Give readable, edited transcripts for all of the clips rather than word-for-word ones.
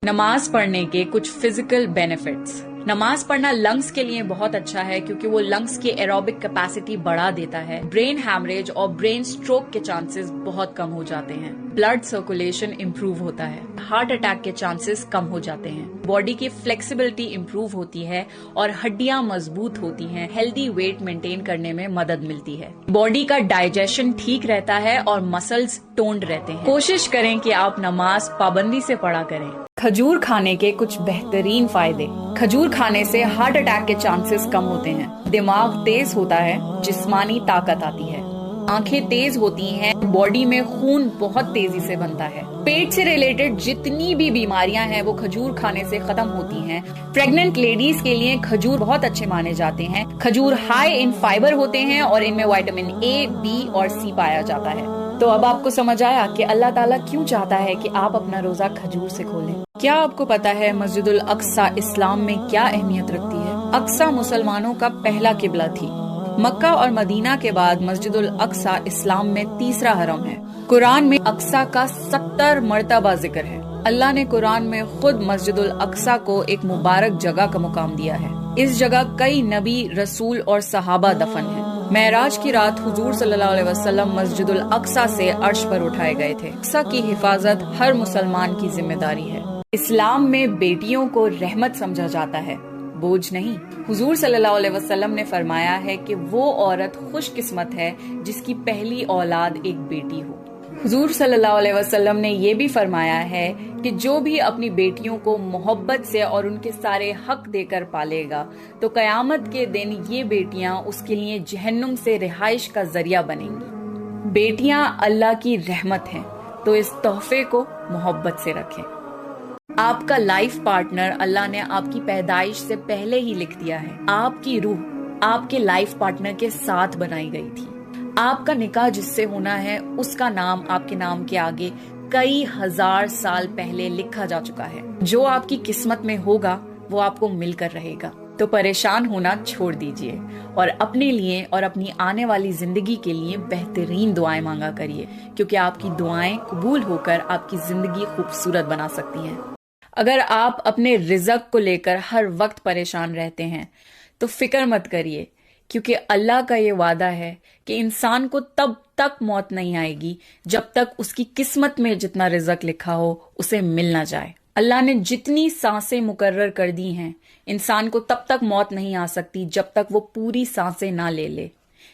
نماز پڑھنے کے کچھ فزیکل بینیفٹس۔ نماز پڑھنا لنگز کے لیے بہت اچھا ہے کیونکہ وہ لنگز کی ایروبک کیپیسٹی بڑھا دیتا ہے۔ برین ہیمریج اور برین سٹروک کے چانسز بہت کم ہو جاتے ہیں۔ بلڈ سرکولیشن امپروو ہوتا ہے۔ ہارٹ اٹیک کے چانسز کم ہو جاتے ہیں۔ باڈی کی فلیکسیبلٹی امپروو ہوتی ہے اور ہڈیاں مضبوط ہوتی ہیں۔ ہیلدی ویٹ مینٹین کرنے میں مدد ملتی ہے۔ باڈی کا ڈائجیشن ٹھیک رہتا ہے اور مسلز ٹونڈ رہتے ہیں۔ کوشش کریں کہ آپ نماز پابندی سے پڑھا کریں۔ کھجور کھانے کے کچھ بہترین فائدے۔ کھجور کھانے سے ہارٹ اٹیک کے چانسز کم ہوتے ہیں۔ دماغ تیز ہوتا ہے، جسمانی طاقت آتی ہے۔ آنکھیں تیز ہوتی ہیں، باڈی میں خون بہت تیزی سے بنتا ہے۔ پیٹ سے ریلیٹڈ جتنی بھی بیماریاں ہیں وہ کھجور کھانے سے ختم ہوتی ہیں۔ پریگننٹ لیڈیز کے لیے کھجور بہت اچھے مانے جاتے ہیں۔ کھجور ہائی ان فائبر ہوتے ہیں اور ان میں وٹامن اے، بی اور سی پایا جاتا ہے۔ تو اب آپ کو سمجھ آیا کہ اللہ تعالیٰ کیوں چاہتا ہے کہ آپ اپنا روزہ کھجور سے کھولیں۔ کیا آپ کو پتا ہے مسجد الاقصی اسلام میں کیا اہمیت رکھتی ہے؟ اقصی مسلمانوں کا پہلا قبلہ تھی۔ مکہ اور مدینہ کے بعد مسجد الاقصی اسلام میں تیسرا حرم ہے۔ قرآن میں اقصی کا 70 مرتبہ ذکر ہے۔ اللہ نے قرآن میں خود مسجد الاقصی کو ایک مبارک جگہ کا مقام دیا ہے۔ اس جگہ کئی نبی، رسول اور صحابہ دفن ہیں۔ معراج کی رات حضور صلی اللہ علیہ وسلم مسجد الاقصی سے عرش پر اٹھائے گئے تھے۔ اقصی کی حفاظت ہر مسلمان کی ذمہ داری ہے۔ اسلام میں بیٹیوں کو رحمت سمجھا جاتا ہے، بوجھ نہیں۔ حضور صلی اللہ علیہ وسلم نے فرمایا ہے کہ وہ عورت خوش قسمت ہے جس کی پہلی اولاد ایک بیٹی ہو۔ حضور صلی اللہ علیہ وسلم نے یہ بھی فرمایا ہے کہ جو بھی اپنی بیٹیوں کو محبت سے اور ان کے سارے حق دے کر پالے گا تو قیامت کے دن یہ بیٹیاں اس کے لیے جہنم سے رہائش کا ذریعہ بنیں گی۔ بیٹیاں اللہ کی رحمت ہیں، تو اس تحفے کو محبت سے رکھیں۔ آپ کا لائف پارٹنر اللہ نے آپ کی پیدائش سے پہلے ہی لکھ دیا ہے۔ آپ کی روح آپ کے لائف پارٹنر کے ساتھ بنائی گئی تھی۔ آپ کا نکاح جس سے ہونا ہے اس کا نام آپ کے نام کے آگے کئی ہزار سال پہلے لکھا جا چکا ہے۔ جو آپ کی قسمت میں ہوگا وہ آپ کو مل کر رہے گا۔ تو پریشان ہونا چھوڑ دیجئے اور اپنے لیے اور اپنی آنے والی زندگی کے لیے بہترین دعائیں مانگا کریے، کیونکہ آپ کی دعائیں قبول ہو کر آپ کی زندگی خوبصورت بنا سکتی ہیں۔ اگر آپ اپنے رزق کو لے کر ہر وقت پریشان رہتے ہیں تو فکر مت کریے، کیونکہ اللہ کا یہ وعدہ ہے کہ انسان کو تب تک موت نہیں آئے گی جب تک اس کی قسمت میں جتنا رزق لکھا ہو اسے مل نہ جائے۔ اللہ نے جتنی سانسیں مقرر کر دی ہیں، انسان کو تب تک موت نہیں آ سکتی جب تک وہ پوری سانسیں نہ لے لے،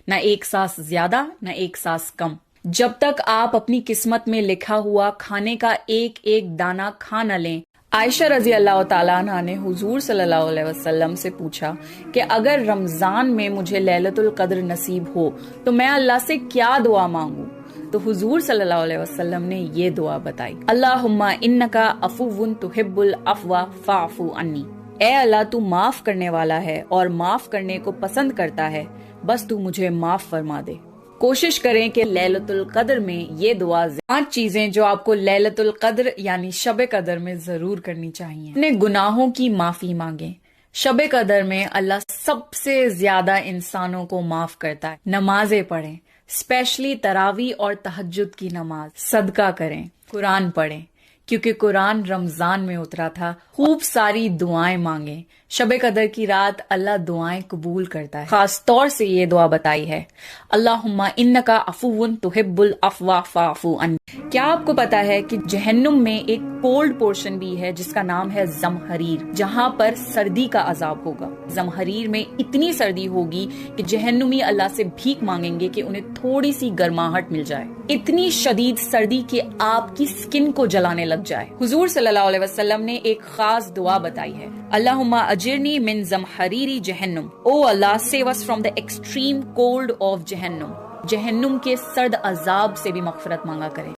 نہ ایک سانس زیادہ نہ ایک سانس کم۔ جب تک آپ اپنی قسمت میں لکھا ہوا کھانے کا ایک ایک دانہ کھا نہ لیں۔ عائشہ رضی اللہ تعالیٰ عنہ نے حضور صلی اللہ علیہ وسلم سے پوچھا کہ اگر رمضان میں مجھے لیلۃ القدر نصیب ہو تو میں اللہ سے کیا دعا مانگوں؟ تو حضور صلی اللہ علیہ وسلم نے یہ دعا بتائی، اللہم انکا عفو تحب العفو فاعف عنی۔ اے اللہ تو معاف کرنے والا ہے اور معاف کرنے کو پسند کرتا ہے، بس تو مجھے معاف فرما دے۔ کوشش کریں کہ لیلۃ القدر میں یہ دعا 5 چیزیں جو آپ کو لیلۃ القدر یعنی شب قدر میں ضرور کرنی چاہیے۔ اپنے گناہوں کی معافی مانگیں۔ شب قدر میں اللہ سب سے زیادہ انسانوں کو معاف کرتا ہے۔ نمازیں پڑھیں، اسپیشلی تراویح اور تہجد کی نماز۔ صدقہ کریں، قرآن پڑھیں کیونکہ قرآن رمضان میں اترا تھا۔ خوب ساری دعائیں مانگیں۔ شب قدر کی رات اللہ دعائیں قبول کرتا ہے۔ خاص طور سے یہ دعا بتائی ہے، اللہم انکا عفو تحب العفو فاعف عنی۔ کیا آپ کو پتا ہے کہ جہنم میں ایک کولڈ پورشن بھی ہے جس کا نام ہے زمہریر، جہاں پر سردی کا عذاب ہوگا۔ زمہریر میں اتنی سردی ہوگی کہ جہنمی اللہ سے بھیک مانگیں گے کہ انہیں تھوڑی سی گرماہٹ مل جائے۔ اتنی شدید سردی کہ آپ کی سکن کو جلانے لگ جائے۔ حضور صلی اللہ علیہ وسلم نے ایک خاص دعا بتائی ہے، اللہم اجرنی من زمہریر جہنم۔ O Allah save us from the extreme cold of جہنم۔ جہنم کے سرد عذاب سے بھی مغفرت مانگا کریں۔